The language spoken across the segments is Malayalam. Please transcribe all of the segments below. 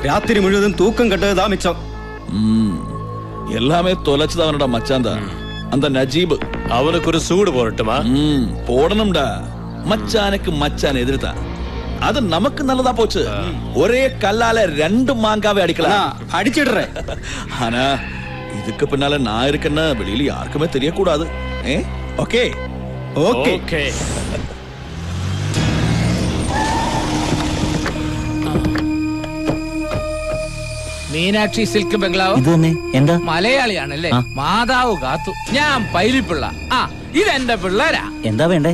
രാത്രി മുഴുവൻ തൂക്കം കെട്ടതാ മിച്ചം. எல்லாமே தொலைச்சதவனோட மச்சான் தான் அந்த நஜீப். அவனுக்கு ஒரு சூடு போடட்டுமா? போடணும்டா. மச்சானுக்கு மச்சான் எதிர்த்தா அது நமக்கு நல்லதா போச்சு. ஒரே கல்லால ரெண்டு மாங்காவே அடிக்கலாம். அடிச்சிடுறேன். ஆனா இதுக்கு பின்னால நான் இருக்கேன்னா வெளியில யாருக்குமே தெரியக்கூடாது. Okay okay okay. Meenakshi silk bungalow ഇത് തന്നെ. എന്താ? മലയാളിയാണല്ലേ? മാതാവ് കാത്തു. ഞാൻ പൈലിപ്പിള്ള. ഇതെന്റെ പിള്ളേരാ. എന്താ വേണ്ടേ?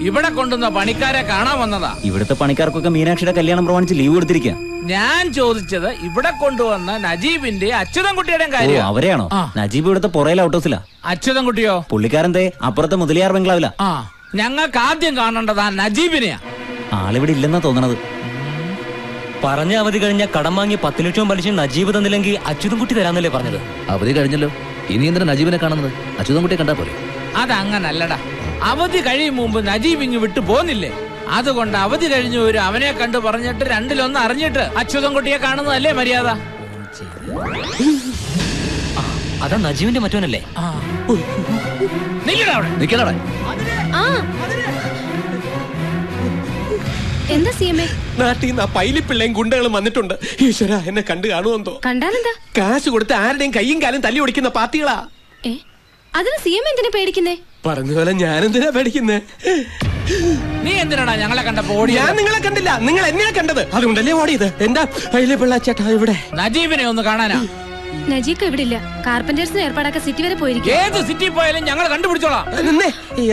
ഇവിടെ കൊണ്ടുവന്ന പണിക്കാരെ കാണാൻ വന്നതാ. ഇവിടുത്തെ പണിക്കാർക്കൊക്കെ മീനാക്ഷിയുടെ കല്യാണം പ്രമാണിച്ച് ലീവ് എടുത്തിരിക്കുക. ഞാൻ ചോദിച്ചത് ഇവിടെ കൊണ്ടുവന്ന നജീബിന്റെ അച്യുതൻകുട്ടിയുടെയും കാര്യം. അവരെയാണോ? നജീബ് ഇവിടുത്തെ പുറയിലെ ഔട്ട് ഹൗസിലാ. അച്യുതൻകുട്ടിയോ? പുള്ളിക്കാരന്റെ അപ്പുറത്തെ മുതലിയാർ ബംഗ്ലാവിലാ. ഞങ്ങൾക്ക് ആദ്യം കാണേണ്ടതാ നജീബിനെയാ. ആളിവിടെ ഇല്ലെന്നാ തോന്നണത്. പറഞ്ഞ അവധി കഴിഞ്ഞ കടം വാങ്ങി 10 ലക്ഷം പലിശ നജീബ് തന്നില്ലെങ്കിൽ അച്യുതൻകുട്ടി തരാന്നല്ലേ പറഞ്ഞത്? അവധി കഴിഞ്ഞല്ലോ, ഇനി എന്തിനാ നജീബിനെ കാണുന്നത്? അച്യുതൻകുട്ടിയെ കണ്ടാ പോലെ. അതങ്ങനല്ലടാ. അവധി കഴിയും മുമ്പ് നജീബ് ഇങ്ങ് വിട്ടു പോന്നില്ലേ? അതുകൊണ്ട് അവധി കഴിഞ്ഞു വരും അവനെ കണ്ടു പറഞ്ഞിട്ട് രണ്ടിലൊന്ന് അറിഞ്ഞിട്ട് അച്യുതൻകുട്ടിയെ കാണുന്നതല്ലേ മര്യാദ? അതാ നജീബിന്റെ മറ്റവനല്ലേ? നിക്കണവിടെ. എന്താ സിഎംഎ? നാട്ടിൽ നിന്ന് പൈലിപ്പിള്ളയും ഗുണ്ടകളും വന്നിട്ടുണ്ട്. ഈശ്വര, എന്നെ കണ്ടു കാണുമെന്തോ. കണ്ടാലെന്താ? കാശ് കൊടുത്ത് ആരുടെയും കയ്യും കാലും തല്ലി ഓടിക്കുന്ന പാർട്ടികളാ. അതിന് സിഎം എന്തിനാ പേടിക്കുന്നേ? പറഞ്ഞ പോലെ ഞാനെന്തിനാ പേടിക്കുന്നേ? നീ എന്തിനാടാ ഞങ്ങളെ കണ്ടപ്പോ ഓടി? ഞാൻ നിങ്ങളെ കണ്ടില്ല, നിങ്ങൾ എന്നെയാ കണ്ടത്. അതുകൊണ്ടല്ലേ ഓടിയത്. എന്താ പൈലിപ്പിള്ള ചേട്ടാ ഇവിടെ? നജീബിനെ ഒന്ന് കാണാനാ. നജീബ് ഇവിടെ ഇല്ല. കാർപ്പന്റേഴ്സിന് ഏർപ്പാടാക്ക സിറ്റി വരെ പോയിരിക്കും. ഏത് സിറ്റി പോയാലും ഞങ്ങൾ കണ്ടുപിടിച്ചോളാം.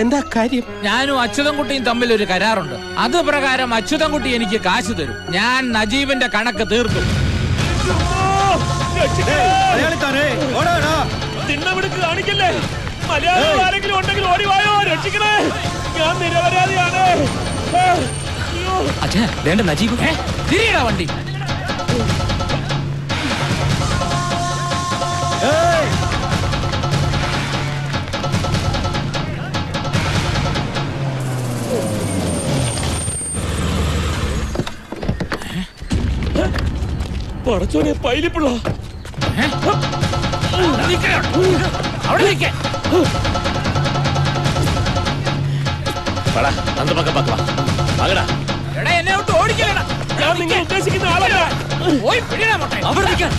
എന്താ കാര്യം? ഞാനും അച്യുതൻകുട്ടിയും തമ്മിൽ ഒരു കരാറുണ്ട്. അത് പ്രകാരം അച്യുതൻകുട്ടി എനിക്ക് കാശ് തരും. ഞാൻ നജീബിന്റെ കണക്ക് തീർക്കും. കാണിക്കല്ലേ? മലയാളം ആരെങ്കിലും ഉണ്ടെങ്കിൽ ഓടിവായോ, രക്ഷിക്കണേ. ഞാൻ നിരപരാധിയാണ്. അച്ഛാ വേണ്ട നജീബ്. തിരിയടാ വണ്ടി. പടച്ചോനെ, പൈലിപ്പിള്ള. എന്നെ വിട്ട് ഓടിക്കലടാ. ഞാൻ നിങ്ങൾ ഉദ്ദേശിക്കുന്ന ആളല്ല. പോയി പിടിയടാ മൊട്ടേ. അവിടെ നിൽക്കാൻ.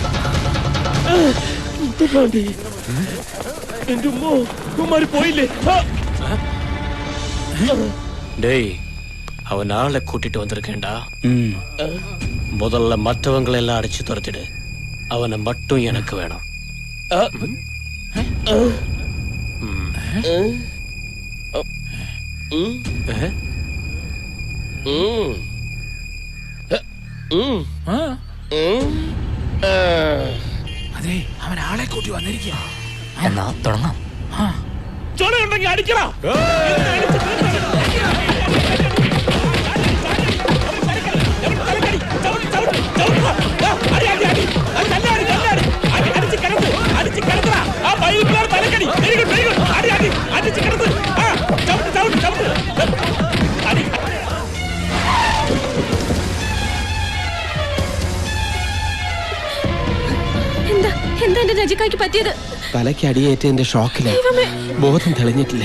എന്റെ ഉമ്മാര് പോയില്ലേ? டேய், அவன் ஆளை கூட்டிட்டு வந்திருக்கேன்டா. முதல்ல மற்றவங்களை எல்லாம் அடிச்சு துரத்திடு. அவனை மட்டும் எனக்கு வேணும். അതെ, അവൻ ആളെ കൂട്ടി വന്നിരിക്കുക. എന്നാ തുടങ്ങാം. ചോടയുണ്ടെങ്കിൽ അടിക്കടാ. എന്താ എന്താ എന്റെ നജിക്കായ്ക്ക് പറ്റിയത്? തലയ്ക്ക് അടിയേറ്റതിന്റെ ഷോക്കില് ബോധം തെളിഞ്ഞിട്ടില്ല.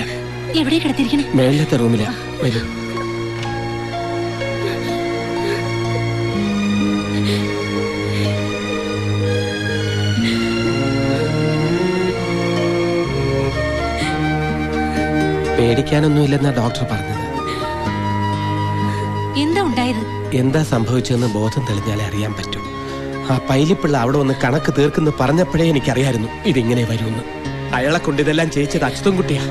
എവിടെ കിടത്തിരിക്കണേ? മേളത്തെ റൂമിലാ. വരൂ. പേടിക്കാനൊന്നുമില്ലെന്നാ ഡോക്ടർ പറഞ്ഞത്. എന്താ ഉണ്ടായത്? എന്താ സംഭവിച്ചതെന്ന് ബോധം തെളിഞ്ഞാലേ അറിയാൻ പറ്റൂ. ആ പൈലിപ്പിള്ള അവിടെ വന്ന് കണക്ക് തീർക്കുന്നു പറഞ്ഞപ്പോഴേ എനിക്കറിയായിരുന്നു ഇതിങ്ങനെ വരുമെന്ന്. അയാളെ കൊണ്ട് ഇതെല്ലാം ചെയ്യിച്ചത് അച്യുതൻകുട്ടിയാ.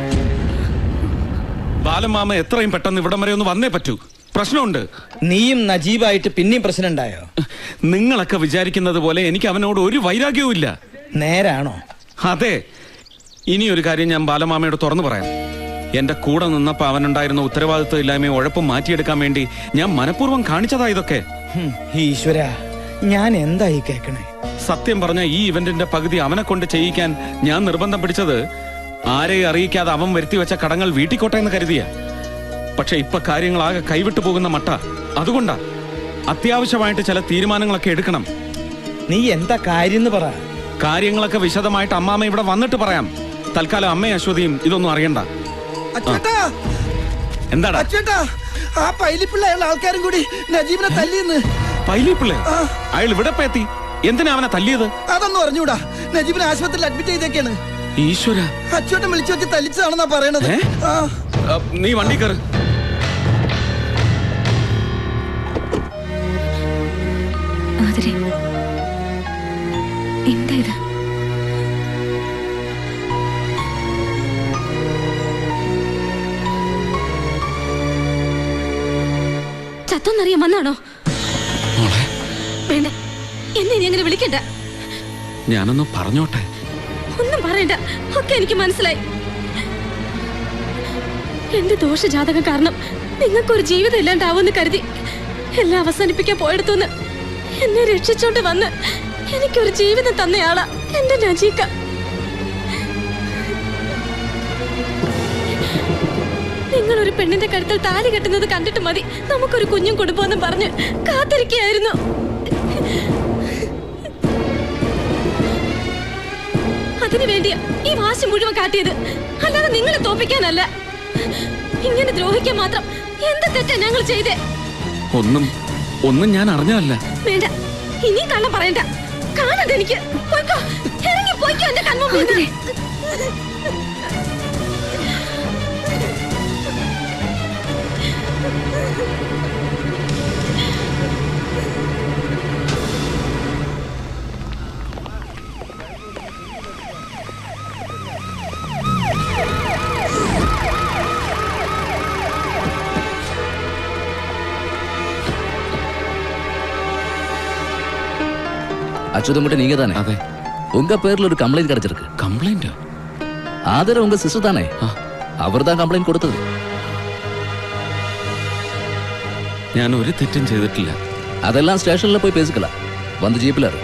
ബാലമാമ എത്രയും പെട്ടെന്ന് ഇവിടം വരെ ഒന്ന് വന്നേ പറ്റൂ. പ്രശ്നമുണ്ട്. നീയും നജീബായിട്ട് പിന്നെയും പ്രശ്നം ഉണ്ടായോ? നിങ്ങളൊക്കെ വിചാരിക്കുന്നത് പോലെ എനിക്ക് അവനോട് ഒരു വൈരാഗ്യവും ഇല്ല. നേരാണോ? അതെ. ഇനി ഒരു കാര്യം ഞാൻ ബാലമാമയോട് തുറന്നു പറയാം. എന്റെ കൂടെ നിന്നപ്പോ അവനുണ്ടായിരുന്ന ഉത്തരവാദിത്വം ഇല്ലായ്മയും ഉഴപ്പും മാറ്റിയെടുക്കാൻ വേണ്ടി ഞാൻ മനഃപൂർവ്വം കാണിച്ചതാ ഇതൊക്കെ. ഈശ്വര, ഞാൻ എന്തായി കേക്കണേ? സത്യം പറഞ്ഞ ഈ ഇവന്റിന്റെ പകുതി അവനെ കൊണ്ട് ചെയ്യിക്കാൻ ഞാൻ നിർബന്ധം പിടിച്ചത് ആരെയും അറിയിക്കാതെ അവൻ വരുത്തി വെച്ച കടങ്ങൾ വീട്ടിക്കോട്ടെ എന്ന് കരുതിയ. പക്ഷെ ഇപ്പൊ കാര്യങ്ങളാകെ കൈവിട്ടു പോകുന്ന മട്ട. അതുകൊണ്ടാ അത്യാവശ്യമായിട്ട് ചില തീരുമാനങ്ങളൊക്കെ എടുക്കണം. നീ എന്താ കാര്യം പറ. കാര്യങ്ങളൊക്കെ വിശദമായിട്ട് അമ്മാമ്മ ഇവിടെ വന്നിട്ട് പറയാം. തൽക്കാലം അമ്മയും അശ്വതിയും ഇതൊന്നും അറിയണ്ട. അച്ഛേട്ടാ, എന്താടാ അച്ഛേട്ടാ, ആ പൈലിപ്പിള്ള അയാൾ ആൾക്കാരും കൂടി നജീബിനെ തല്ലിയെന്ന്. പൈലിപ്പിള്ളേ? അയാൾ ഇവിടെ എത്തി. എന്തിനാ അവനെ തല്ലിയത്? അതൊന്നും അറിഞ്ഞൂടാ. നജീബിനെ ആശുപത്രിയിൽ അഡ്മിറ്റ് ചെയ്തേക്കാണ്. ഈശ്വര, അച്ഛോട്ടൻ വിളിച്ചു വെച്ച് തല്ലിച്ചതാണെന്നാ പറയണത്. നീ വണ്ടി കയറ്. എന്താ ഇത്? ചത്തൊന്നറിയാൻ വന്നാണോ? വേണ്ട, എന്നെ നീ അങ്ങനെ വിളിക്കണ്ട. ഞാനൊന്ന് പറഞ്ഞോട്ടെ. ഒന്നും പറയണ്ട, ഒക്കെ എനിക്ക് മനസ്സിലായി. എന്റെ ദോഷജാതകം കാരണം നിങ്ങൾക്കൊരു ജീവിതം ഇല്ലാണ്ടാവുമെന്ന് കരുതി എല്ലാം അവസാനിപ്പിക്കാൻ പോയെടുത്തുനിന്ന് എന്നെ രക്ഷിച്ചോണ്ട് വന്ന് എനിക്കൊരു ജീവിതം തന്നയാളാ എന്റെ നജീക്ക. നിങ്ങളൊരു പെണ്ണിന്റെ കഴുത്തിൽ താലി കെട്ടുന്നത് കണ്ടിട്ട് മതി നമുക്കൊരു കുഞ്ഞും കുടുംബമെന്നും പറഞ്ഞ് കാത്തിരിക്കുകയായിരുന്നു. അതിനു വേണ്ടിയാ ഈ വാശി മുഴുവൻ കാട്ടിയത്, അല്ലാതെ നിങ്ങളെ തോപ്പിക്കാനല്ല. ഇങ്ങനെ ദ്രോഹിക്കാൻ മാത്രം എന്ത് തെറ്റാ ഞങ്ങൾ ചെയ്തേ? ഒന്നും ഞാൻ അറിഞ്ഞതല്ല. വേണ്ട, ഇനിയും കള്ളം പറയണ്ട. കാണണ്ട എനിക്ക്. പോയിക്കോ, ഇറങ്ങി പോയിക്കോ എന്റെ കൺമുമ്പിൽ. அச்சுதம் நீங்க தானே? അതെ. உங்க பேர்ல ஒரு கம்ப்ளைண்ட் கிடைச்சிருக்கு. കംപ്ലൈന്റ്? ஆதர உங்க சிஸ்டர் தானே? அவர் தான் கம்ப்ளைண்ட் கொடுத்தது. ഞാൻ ഒരു തെറ്റും ചെയ്തിട്ടില്ല. அதெல்லாம் ஸ்டேஷன்ல போய் பேசிக்கலாம். வந்து ஜீப்ல இரு.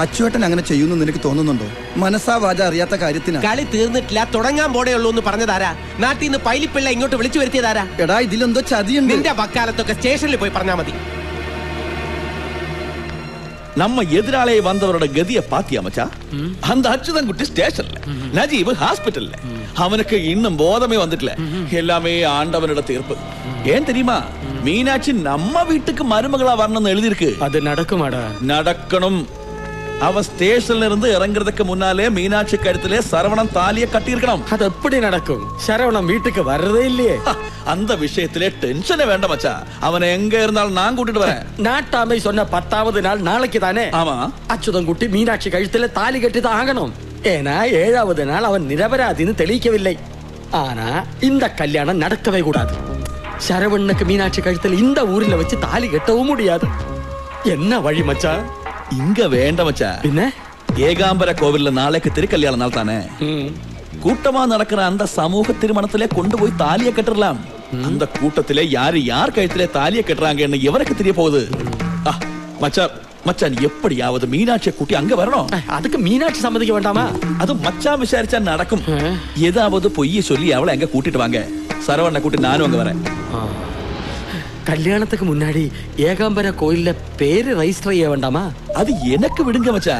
അച്ചുവേട്ടൻ അങ്ങനെ ചെയ്യുന്നു നിനക്ക് തോന്നുന്നുണ്ടോ? മനസ്സാ വാച അറിയാത്ത കാര്യത്തിന്. കളി തീർന്നിട്ടില്ല, തുടങ്ങാൻ പോടേ ഉള്ളൂ എന്ന് പറഞ്ഞതാരാ? നാട്ടിൽ നിന്ന് പൈലിപ്പിള്ള ഇങ്ങോട്ട് വിളിച്ചു വരുത്തിയതാരാ? എടാ, ഇതിലെന്തോ ചതിയുണ്ട്. നിന്റെ വക്കാലത്തൊക്കെ സ്റ്റേഷനിൽ പോയി പറഞ്ഞാ മതി. நம்ம எதிராளே வந்தவரோட கதியை பாத்தியா மச்சா? அந்த அச்சுதன் குட்டி ஸ்டேஷன்ல, நஜீப் ஹாஸ்பிட்டல்ல. அவனுக்கு இன்னும் போதமே வந்துட்டல. எல்லாமே ஆண்டவனோட தீர்ப்பு. ஏன் தெரியுமா? மீனாட்சி நம்ம வீட்டுக்கு மருமகளா வரணும்னு எழுதி இருக்கு. அது நடக்குமாடா? நடக்கணும். அவன் ஸ்டேஷன்ல இருந்து இறங்குறதுக்கு முன்னாலே மீனாட்சி கழுத்திலே சரவணன் தாலியை கட்டி இருக்கணும். அது எப்படி நடக்கும்? சரவணன் வீட்டுக்கு வர்றதே இல்லையே. அந்த விஷயத்திலே டென்ஷனே வேண்டாம் மச்சா. அவனை எங்க இருந்தாலும் நான் கூட்டிட்டு வரேன். நாட்டாமை சொன்ன 10வது நாள் நாளைக்கு தானே? ஆமா. அச்சுதன்குட்டி மீனாட்சி கழுத்துல தாலி கட்டிதான் ஆகணும். ஏன்னா 7வது நாள் அவன் நிரபராதின்னு தெளிக்கவில்லை. ஆனா இந்த கல்யாணம் நடக்கவே கூடாது. சரவணனுக்கு மீனாட்சி கழுத்துல இந்த ஊர்ல வச்சு தாலி கட்டவும் முடியாது. என்ன வழி மச்சா? இங்க வேண்டாம் மச்சா. பின்ன ஏகாம்பர கோவில்ல நாளைக்கு திருக்கல்யாண நாள் தானே. கூட்டமா நடக்கிற அந்த சமூக திருமணத்திலே கொண்டு போய் தாலியை கட்டலாம். அந்த கூட்டத்திலே யார் கழுத்திலே தாலியை கட்டுறாங்கன்னு எவருக்கு தெரிய போகுது? மச்சா, மச்சான் எப்படியாவது மீனாட்சியை கூட்டி அங்க வரணும். அதுக்கு மீனாட்சி சம்மதிக்க வேண்டாமா? அது மச்சான் விசாரிச்சா நடக்கும். ஏதாவது பொய்ய சொல்லி அவளை அங்க கூட்டிட்டு வாங்க. சரவணனை கூட்டி நானும் அங்க வரேன். கல்யாணத்துக்கு முன்னாடி ஏகாம்பர கோயில்ல பேரு ரெஜிஸ்டர் செய்ய வேண்டாமா? அது எனக்கு விடுங்க மச்சா.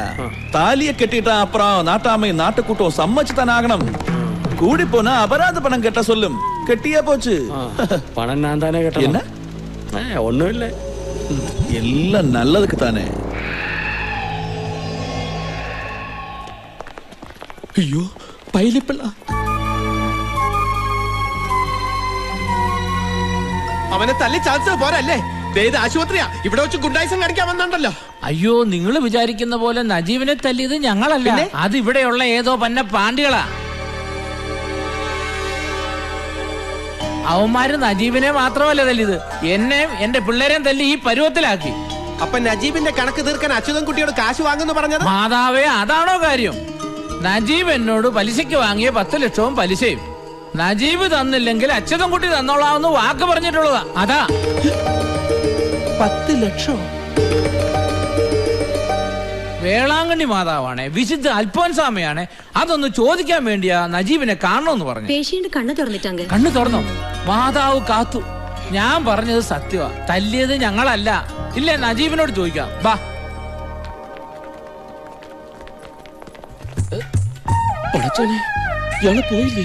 தாலியை கட்டிட்டா அப்புறம் நாட்டாமை நாட்டுக்கூட்டம் சம்மச்சு தானே ஆகணும். கூடி போனா அபராத பணம் கட்ட சொல்லும். கட்டியா போச்சு. பணம் நான் தானே கட்டணும். என்ன? ஒண்ணும் இல்ல, எல்லாம் நல்லதுக்கு தானே. അയ്യോ, പൈലിപ്പിള്ള അവനെ തല്ലി ചാൻസ് പോരല്ലേ? ആശുപത്രിയാ, ഇവിടെ വെച്ച് ഗുണ്ടായിസം കാണിക്കാൻ വന്നുണ്ടല്ലോ. അയ്യോ, നിങ്ങൾ വിചാരിക്കുന്ന പോലെ നജീബിനെ തല്ലിയത് ഞങ്ങളല്ല. അത് ഇവിടെയുള്ള ഏതോ പന്ന പാണ്ടികളാ. അവന്മാര് നജീബിനെ മാത്രമല്ല തല്ലിയത്, എന്നെയും എന്റെ പിള്ളേരെയും തല്ലി ഈ പരുവത്തിലാക്കി. അപ്പൊ നജീബിന്റെ കണക്ക് തീർക്കാൻ അച്യുതൻ കുട്ടിയോട് കാശ് വാങ്ങുന്നു പറഞ്ഞത്? മാതാവേ, അതാണോ കാര്യം? നജീബ് എന്നോട് പലിശയ്ക്ക് വാങ്ങിയ 10 ലക്ഷവും പലിശയും നജീബ് തന്നില്ലെങ്കിൽ അച്യുതൻകുട്ടി തന്നോളാമെന്ന് വാക്ക് പറഞ്ഞിട്ടുള്ളതാ. അതാ 10 ലക്ഷം. വേളാങ്കണ്ണി മാതാവാണ്, വിശുദ്ധ അൽഫോൻസാമയാണ്. അതൊന്ന് ചോദിക്കാൻ വേണ്ടിയാ നജീബിനെ കാണണമെന്ന് പറഞ്ഞു. പേഷ്യന്റ് കണ്ണു തുറന്നിട്ടാങ്ക. കണ്ണു തുറന്നോ? മാതാവ് കാത്തു. ഞാൻ പറഞ്ഞത് സത്യമാ, തല്ലിയത് ഞങ്ങളല്ല. ഇല്ലേ, നജീബിനോട് ചോദിക്കാം. ബാ. പോയില്ലേ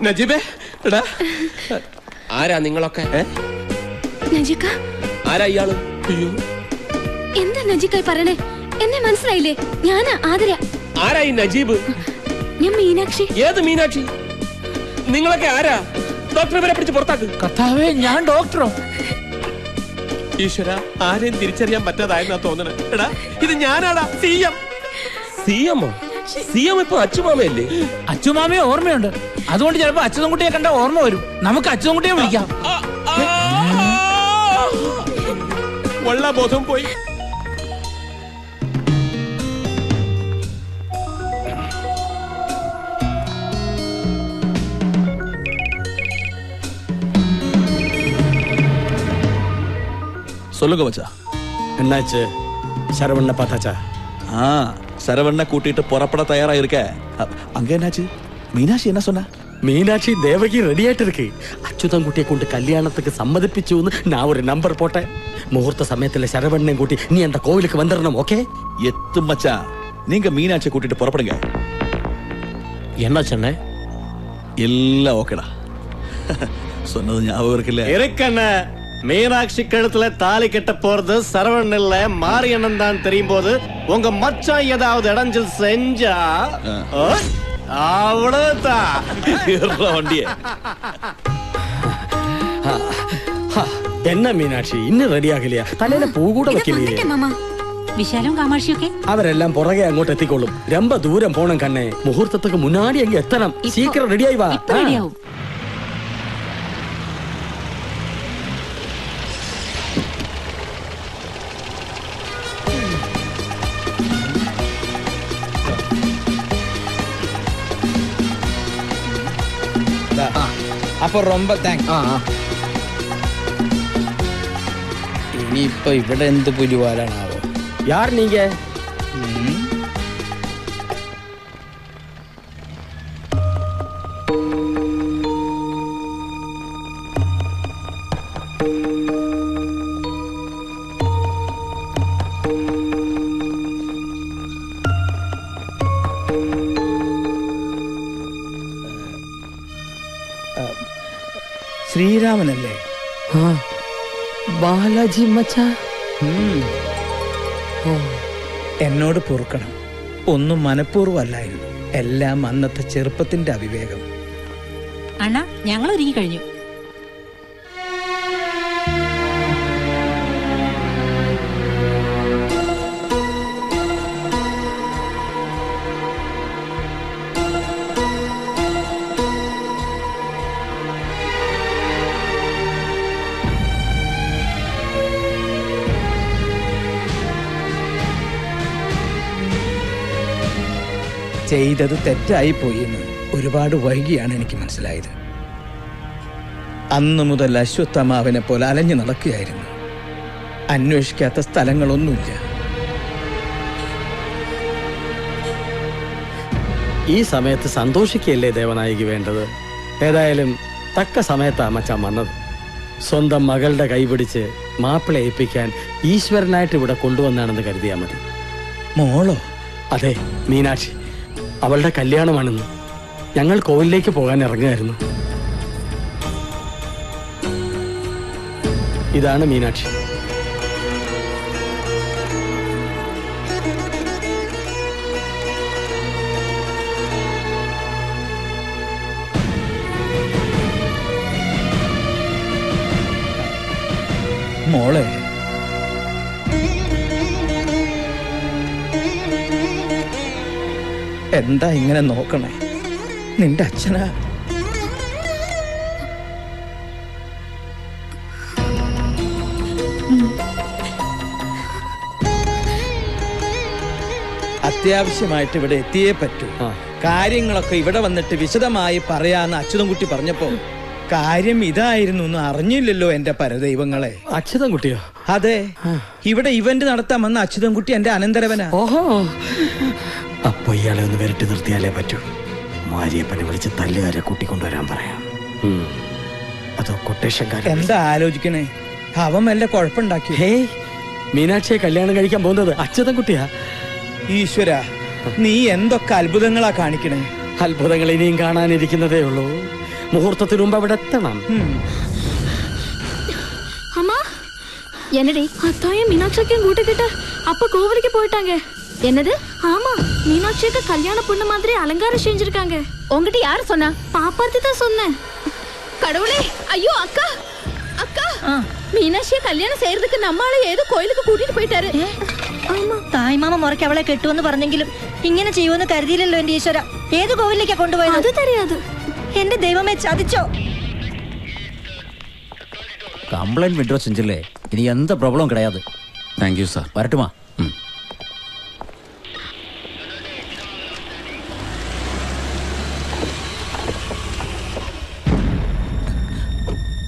നജീബേ? എടാ, ആരാ നിങ്ങളൊക്കെ? നജിക്ക, ആരാ ഇയാള്? അയ്യോ, എന്താ നജിക്കായി പറയണേ? എന്നെ മനസ്സിലായില്ലേ? ഞാനാ ആതിര. ആരാ ഈ നജീബ്? ഞാൻ മീനാക്ഷി. ഏത് മീനാക്ഷി? നിങ്ങളൊക്കെ ആരാ? ഡോക്ടറെ വരെ പിടിച്ച് പുറത്താക്ക്. കർത്താവേ, ഞാൻ ഡോക്ടറോ? ഈശ്വര, ആരെയും തിരിച്ചറിയാൻ പറ്റാതായെന്നാ തോന്നണേ. എടാ, ഇത് ഞാനാടാ, സിഎം. സിഎമ്മോ? സിഎം ഇപ്പൊ അച്ചുമാമയല്ലേ? അച്ചുമാമയെ ഓർമ്മയുണ്ട്. അതുകൊണ്ട് ചിലപ്പോ അച്യുതൻകുട്ടിയെ കണ്ട ഓർമ്മ വരും. നമുക്ക് അച്യുതൻകുട്ടിയെ വിളിക്കാം. വള്ള ബോധം പോയി. சொல்லுங்க மச்சா. என்னாச்சு? சரவண்ண பார்த்தாச்சா? சரவண்ண கூட்டிட்டு புறப்பட தயாரா இருக்க. அங்க என்னாச்சு? மீனாட்சி என்ன சொன்னா? மீனாட்சி தேவகி ரெடி ஆயிட்டு இருக்கு. அச்சுதன்குட்டியை கொண்டு கல்யாணத்துக்கு சம்மதிப்பிச்சுன்னு நான் ஒரு நம்பர் போட்டேன். முகூர்த்த சமயத்துல சரவண்ணனை கூட்டி நீ அந்த கோவிலுக்கு வந்துடணும். ஓகே? எத்து மச்சா, நீங்க மீனாட்சியை கூட்டிட்டு புறப்படுங்க. என்ன சொன்ன? எல்லாம் ஓகேடா. சொன்னது ஞாபகம் இருக்குல்ல? இருக்கண்ண, மீனாட்சி கழுத்துல தாலி கட்ட போறது சரவணன் இல்ல மாரியண்ணன் தான் தெரியும் போது உங்க மச்சான் ஏதாவது இடைஞ்சல் செஞ்சா அவ்வளவுதான். வண்டிய என்ன மீனாட்சி இன்னும் ரெடி ஆகலையா? தலையில பூ கூட வைக்கலையே. വിശാലും കാമാക്ഷിയൊക്കെ അവരെല്ലാം പുറകെ അങ്ങോട്ട് എത്തിക്കോളും. ரொம்ப ദൂരം പോണം കണ്ണേ. മുഹൂർത്തத்துக்கு മുന്നാടി അങ്ങ് എത്തണം. സീക്കിരം റെഡിയായി വാ. റെഡിയാവും. അപ്പൊ ரொம்ப താങ്ക്സ്. ഇനിയിപ്പൊ ഇവിടെ എന്ത് പുലിവാലാണാവോ? யார் நீங்க? ശ്രീരാമനല്ലേ? ബാലാജി മച്ചാ. എന്നോട് പൊറുക്കണം. ഒന്നും മനഃപൂർവ്വമല്ലായിരുന്നു. എല്ലാം അന്നത്തെ ചെറുപ്പത്തിന്റെ അവിവേകം. അണ്ണാ, ഞങ്ങൾ ഒരുങ്ങി കഴിഞ്ഞു. ചെയ്തത് തെറ്റായി പോയി എന്ന് ഒരുപാട് വൈകിയാണ് എനിക്ക് മനസ്സിലായത്. അന്നു മുതൽ അശ്വത്ഥമാവനെ പോലെ അലഞ്ഞു നടക്കുകയായിരുന്നു. അന്വേഷിക്കാത്ത സ്ഥലങ്ങളൊന്നുമില്ല. ഈ സമയത്ത് സന്തോഷിക്കുകയല്ലേ ദേവനായിക്ക് വേണ്ടത്? ഏതായാലും തക്ക സമയത്താ മച്ചാൻ വന്നത്. സ്വന്തം മകളുടെ കൈപിടിച്ച് മാപ്പിള ഏൽപ്പിക്കാൻ ഈശ്വരനായിട്ട് ഇവിടെ കൊണ്ടുവന്നാണെന്ന് കരുതിയാൽ മതി. മോളോ? അതെ, മീനാക്ഷി. അവളുടെ കല്യാണമാണെന്ന്. ഞങ്ങൾ കോവിലിലേക്ക് പോകാൻ ഇറങ്ങുമായിരുന്നു. ഇതാണ് മീനാക്ഷി. മോളെ, എന്താ ഇങ്ങനെ നോക്കണേ? നിന്റെ അച്ഛനാ. അത്യാവശ്യമായിട്ട് ഇവിടെ എത്തിയേ പറ്റൂ. കാര്യങ്ങളൊക്കെ ഇവിടെ വന്നിട്ട് വിശദമായി പറയാന്ന് അച്യുതൻകുട്ടി പറഞ്ഞപ്പോ കാര്യം ഇതായിരുന്നു എന്ന് അറിഞ്ഞില്ലല്ലോ എന്റെ പരദൈവങ്ങളെ. അച്യുതൻകുട്ടിയോ? അതെ, ഇവിടെ ഇവന്റ് നടത്താമെന്ന് അച്യുതൻകുട്ടി എന്റെ അനന്തരവനാ. ഓഹോ, അപ്പൊ ഇയാളെ ഒന്ന് വരട്ടി നിർത്തിയാലേ പറ്റൂ. മാരിയപ്പനെ വിളിച്ച് തല്ലുകാരെ കൂട്ടിക്കൊണ്ടുവരാൻ പറയാം. അതോ കൊട്ടേഷൻകാരൻ? എന്താ ആലോചിക്കണേ? അവൻ വല്ല കുഴപ്പമുണ്ടാക്കി? ഹേയ്, മീനാക്ഷിയെ കല്യാണം കഴിക്കാൻ പോകുന്നത് അച്യുതൻകുട്ടിയാ. ഈശ്വര, നീ എന്തൊക്കെ അത്ഭുതങ്ങളാ കാണിക്കണേ. അത്ഭുതങ്ങൾ ഇനിയും കാണാനിരിക്കുന്നതേ ഉള്ളൂ. മുഹൂർത്തത്തിന് മുമ്പ് അവിടെ എത്തണം. அம்மா என்னடி அத்தாயும் மீனாட்சிக்கும் கூட்டிக்கிட்டு அப்ப கோவிலுக்கு போயிட்டாங்க. என்னது? ஆமா, மீனாட்சிக்கு கல்யாண பொண்ணு மாதிரி அலங்காரம் செஞ்சிருக்காங்க. உங்ககிட்ட யாரு சொன்னா? பாப்பாத்தி தான் சொன்னேன். கடவுளே, ஐயோ அக்கா அக்கா, மீனாட்சியை கல்யாணம் செய்யறதுக்கு நம்மால ஏதோ கோயிலுக்கு கூட்டிட்டு போயிட்டாரு. തായ്മാമ മുറയ്ക്ക് അവളെ കെട്ടുവെന്ന് പറഞ്ഞെങ്കിലും ഇങ്ങനെ ചെയ്യുമെന്ന് കരുതിയില്ലല്ലോ എന്റെ ഈശ്വര. ഏത് കോവിലേക്കാ കൊണ്ടുപോയത്? அது தெரியாது. എന്റെ ദൈവമേ, ചതിച്ചോ? கம்ப்ளைண்ட் விட்ரோ செஞ்சில்லே, இனி எந்த ப்ராப்ளம் கிடையாது. Thank you sir. வரட்டுமா?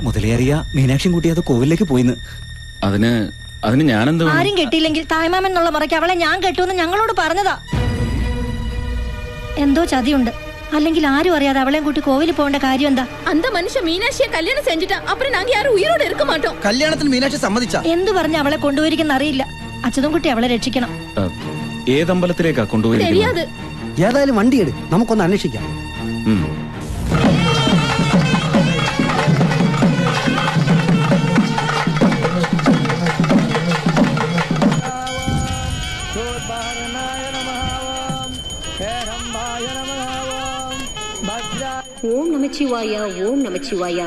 മുതലേറിയ മീനാക്ഷിയും കൂട്ടി അത് കോവിലേക്ക് പോയിന്ന്. അതിന് ഞാനെന്ത്? ആരും കെട്ടിയില്ലെങ്കിൽ തായ്മാമൻ എന്നുള്ള മുറയ്ക്ക് അവളെ ഞാൻ കെട്ടുമെന്ന് ഞങ്ങളോട് പറഞ്ഞതാ. എന്തോ ചതിയുണ്ട്. അല്ലെങ്കിൽ ആരും അറിയാതെ അവളെയും കൂട്ടി കോവിലിൽ പോകേണ്ട കാര്യം എന്താ? அந்த மனுஷன் மீனாட்சியை கல்யாணம் செஞ்சுட்டா அப்புறம் நாங்க யாரும் உயிரோட இருக்க மாட்டோம். കല്യാണത്തിന് മീനാക്ഷി സമ്മതിച്ചാ? എന്തു പറഞ്ഞ് അവളെ കൊണ്ടുപോയിരിക്കുന്ന അറിയില്ല. അച്യുതൻകുട്ടി അവളെ രക്ഷിക്കണം. ഏതമ്പലത്തിലേക്കാ കൊണ്ടുപോയി? தெரியாது. ഏതായാലും വണ്ടി എടു, നമുക്കൊന്ന് അന്വേഷിക്കാം. ஓம் நமச்சிவாயா, ஓம் நமச்சிவாயா.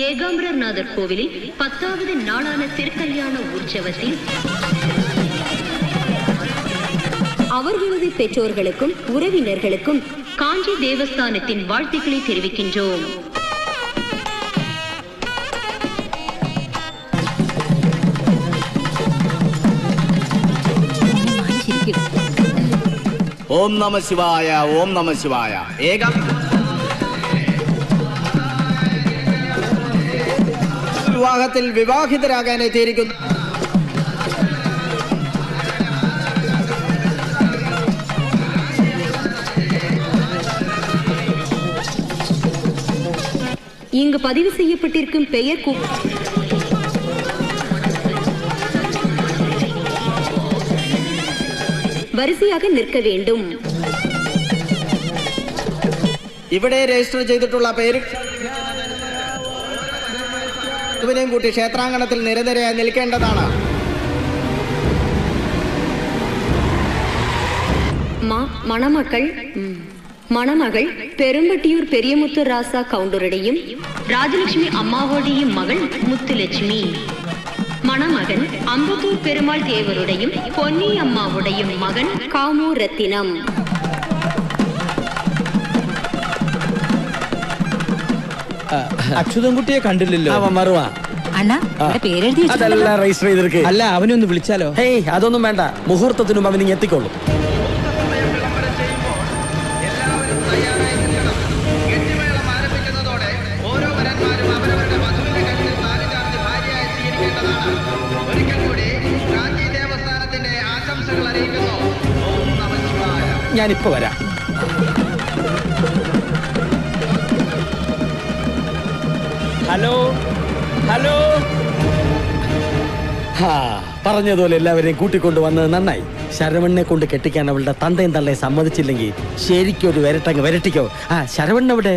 ஏகாம்பரநாதர் கோவிலில் 10வது நாளான திருக்கல்யாண உற்சவத்தில் அவர்களது பெற்றோர்களுக்கும் உறவினர்களுக்கும் காஞ்சி தேவஸ்தானத்தின் வாழ்த்துக்களை தெரிவிக்கின்றோம். ഓം നമ ശിവായ, ഓം നമ ശിവായ. വിവാഹത്തിൽ വിവാഹിതരാകാൻ എത്തിയിരിക്കുന്നു. இங்கு பதிவு செய்யப்பட்டிருக்கும் பெயர் വരിസയാക നിൽക്ക വേണ്ടും. ഇവിടെ രജിസ്റ്റർ ചെയ്തിട്ടുള്ള പേര് ഇവനെയും കൂട്ടി ക്ഷേത്രാങ്കണത്തിൽ നിരനിരയായി നിൽക്കേണ്ടതാണ്. മണമകൾ പെരുമ്പട്ടിയൂർ പെരിയമുത്തു ராசா கவுண்டருடையும் ராஜலட்சுமி அம்மாவோடையும் மகள் முத்துலட்சுமி. மணமகன் அம்பத்தூர் பெருமாள் தேவருடையும் பொன்னி அம்மாவுடையும் மகன் காமு ரத்தினம். അച്യുതൻകുട്ടിയെ കണ്ടില്ലല്ലോ. അവൻ മറുവാ. അതെല്ലാം രജിസ്റ്റർ ചെയ്തിരിക്കെ. അല്ല, അവനെ ഒന്ന് വിളിച്ചാലോ? ഹേയ്, അതൊന്നും വേണ്ട. മുഹൂർത്തത്തിനും അവൻ ഇങ്ങ് എത്തിക്കോളും. ഞാനിപ്പോ വരാം. Hello hello. പറഞ്ഞതുപോലെ എല്ലാവരെയും കൂട്ടിക്കൊണ്ട് വന്നത് നന്നായി. ശരവണ്ണനെ കൊണ്ട് കെട്ടിക്കാൻ അവളുടെ തന്തയും തള്ളയെ സമ്മതിച്ചില്ലെങ്കിൽ ശരിക്കും ഒരു വരട്ടങ്ങ് വരട്ടിക്കോ. ശരവണ്ണ എവിടെ?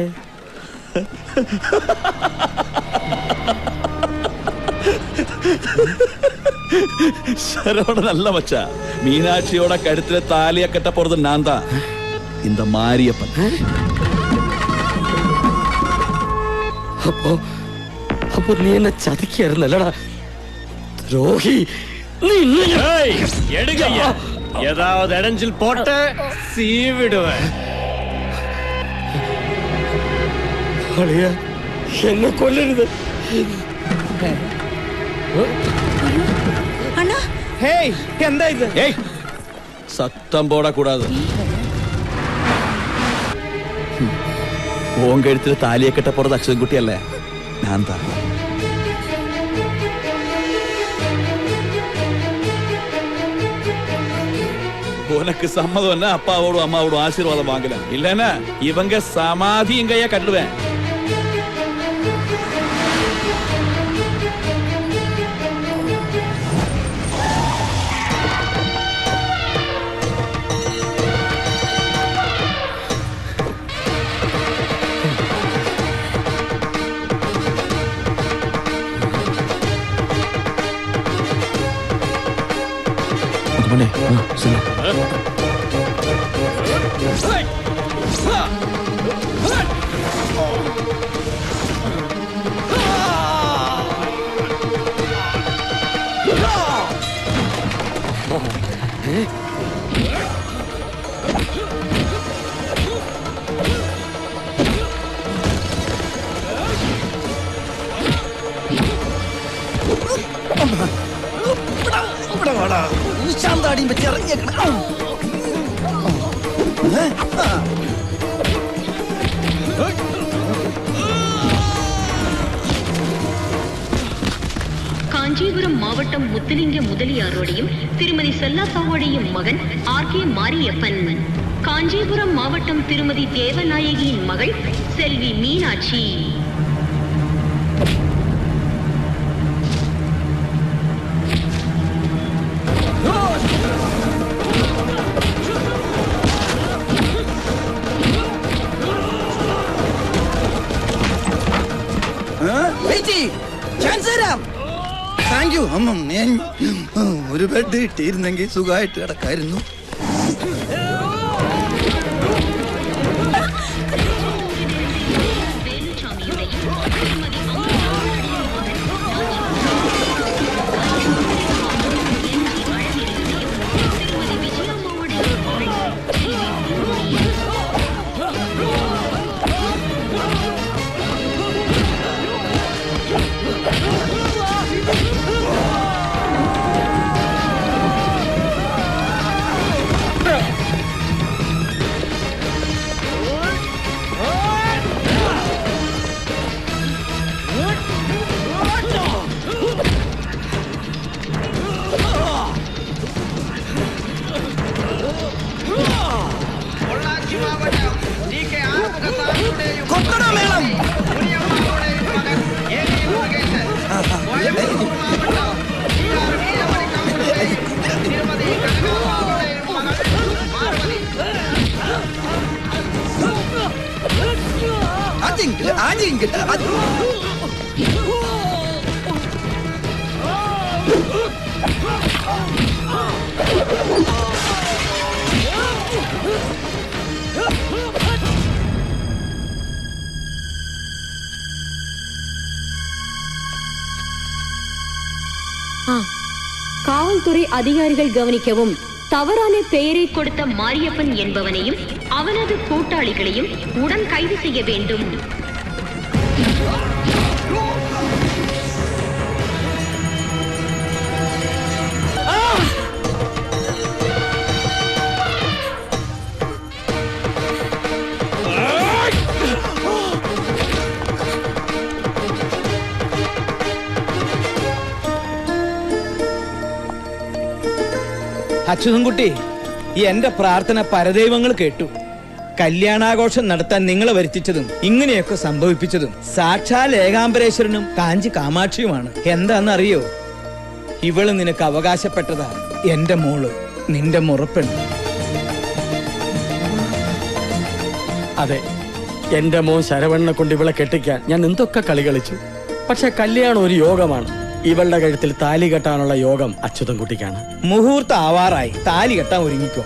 ശരവണനല്ല മച്ച, മീനാക്ഷിയോടെ കഴുത്തിലെ താലിയെ കെട്ട പോறது நான் தான், இந்த மாரியப்பன். അപ്പൊ നീ എന്നെ ചതിക്കായിരുന്നല്ലടാ ദ്രോഹി. ஏதாவது இடைஞ்சில் போட்டு சீவிடுவேன். എന്നെ കൊല്ലരുത്. ഹേയ്, എന്താ ഇത്? சத்தம் போடக்கூடாது. ഓൻ കഴുത്തിലെ താലിയെ കെട്ട പോறது അച്യുതൻകുട്ടിയല്ലേ, ഞാൻ தான். உனக்கு சம்மதம் அப்பாவோடும் அம்மாவோடும் ஆசீர்வாதம் வாங்கலாம் இல்லன்னா இவங்க சமாதியும் கையா கட்டுவேன். ശാന്താടിയും വെച്ച് ഇറങ്ങിയേക്കണം. காஞ்சிபுரம் மாவட்டம் முத்துலிங்க முதலியாரோடையும் திருமதி செல்லாத்தாவோடையும் மகன் ஆர்.கே. மாரியப்பன். காஞ்சிபுரம் மாவட்டம் திருமதி தேவநாயகியின் மகள் செல்வி மீனாட்சி. താങ്ക് യു അമ്മ. ഒരു ബെഡ് കിട്ടിയിരുന്നെങ്കിൽ സുഖമായിട്ട് കിടക്കായിരുന്നു. காவல்துறை அதிகாரிகள் கவனிக்கவும். தவறான பெயரை கொடுத்த மாரியப்பன் என்பவனையும் அவனது கூட்டாளிகளையும் உடன் கைது செய்ய வேண்டும். അച്യുതൻകുട്ടി, എന്റെ പ്രാർത്ഥന പരദൈവങ്ങൾ കേട്ടു. കല്യാണാഘോഷം നടത്താൻ നിങ്ങളെ വരുത്തിച്ചതും ഇങ്ങനെയൊക്കെ സംഭവിപ്പിച്ചതും സാക്ഷാൽ ഏകാംബരേശ്വരനും കാഞ്ചി കാമാക്ഷിയുമാണ്. എന്താണെന്നറിയോ? ഇവള് നിനക്ക് അവകാശപ്പെട്ടതാ. എന്റെ മോള്, നിന്റെ മുറപ്പെണ്ണ്. അതെ, എന്റെ മോൻ ശരവണ്ണനെ കൊണ്ട് ഇവളെ കെട്ടിക്കാൻ ഞാൻ എന്തൊക്കെ കളി കളിച്ചു. പക്ഷെ കല്യാണം ഒരു യോഗമാണ്. ഇവളുടെ കഴുത്തിൽ താലി കെട്ടാനുള്ള യോഗം അച്യുതൻകുട്ടിക്കാണ്. മുഹൂർത്തം ആവാറായി. താലി കെട്ടാൻ ഒരുങ്ങിക്കോ.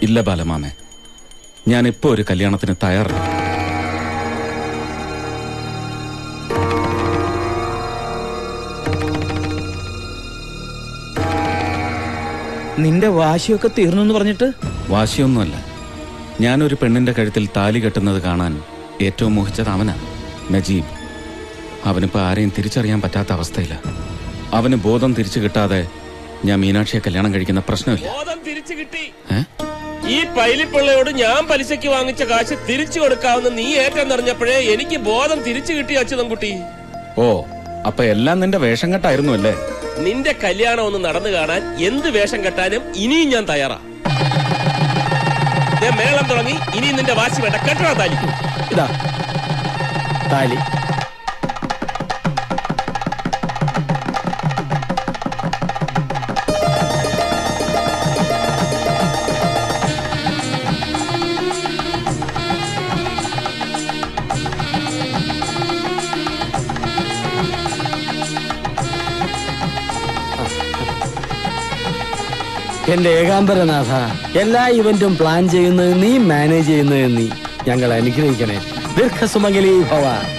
ഇല്ല ബാലമാമേ, ഞാൻ ഇപ്പോ ഒരു കല്യാണത്തിന് തയ്യാറല്ല. നിന്റെ വാശിയൊക്കെ തീർന്നു പറഞ്ഞിട്ട്? വാശിയൊന്നുമല്ല. ഞാനൊരു പെണ്ണിന്റെ കഴുത്തിൽ താലി കെട്ടുന്നത് കാണാൻ ഏറ്റവും മോഹിച്ചത് അവനാ, നജീബ്. അവനിപ്പോ ആരെയും തിരിച്ചറിയാൻ പറ്റാത്ത അവസ്ഥയില്ല. അവന് ബോധം തിരിച്ചു കിട്ടാതെ ഞാൻ മീനാക്ഷിയെ കല്യാണം കഴിക്കുന്ന പ്രശ്നമില്ല. ബോധം തിരിച്ചു കിട്ടി. ഈ പൈലിപ്പിള്ളയോട് ഞാൻ പലിശയ്ക്ക് വാങ്ങിച്ച കാശ് തിരിച്ചു കൊടുക്കാവുന്ന നീ ഏറ്റെന്നറിഞ്ഞപ്പോഴേ എനിക്ക് ബോധം തിരിച്ചു കിട്ടി അച്യുതൻകുട്ടി. ഓ, അപ്പൊ എല്ലാം നിന്റെ വേഷം കെട്ടായിരുന്നു അല്ലേ? നിന്റെ കല്യാണം ഒന്ന് നടന്നു കാണാൻ എന്ത് വേഷം കെട്ടാനും ഇനിയും ഞാൻ തയ്യാറാ. മേളം തുടങ്ങി, ഇനിയും നിന്റെ വാശി വേണ്ട. കെട്ടണ താലി. ഇതാ താലി. എന്റെ ഏകാംബരനാഥ, എല്ലാ ഇവന്റും പ്ലാൻ ചെയ്യുന്നത് നീ, മാനേജ് ചെയ്യുന്നത് നീ. ഞങ്ങൾ അനുഗ്രഹിക്കണേ. ദീർഘസുമംഗലി ഭവ.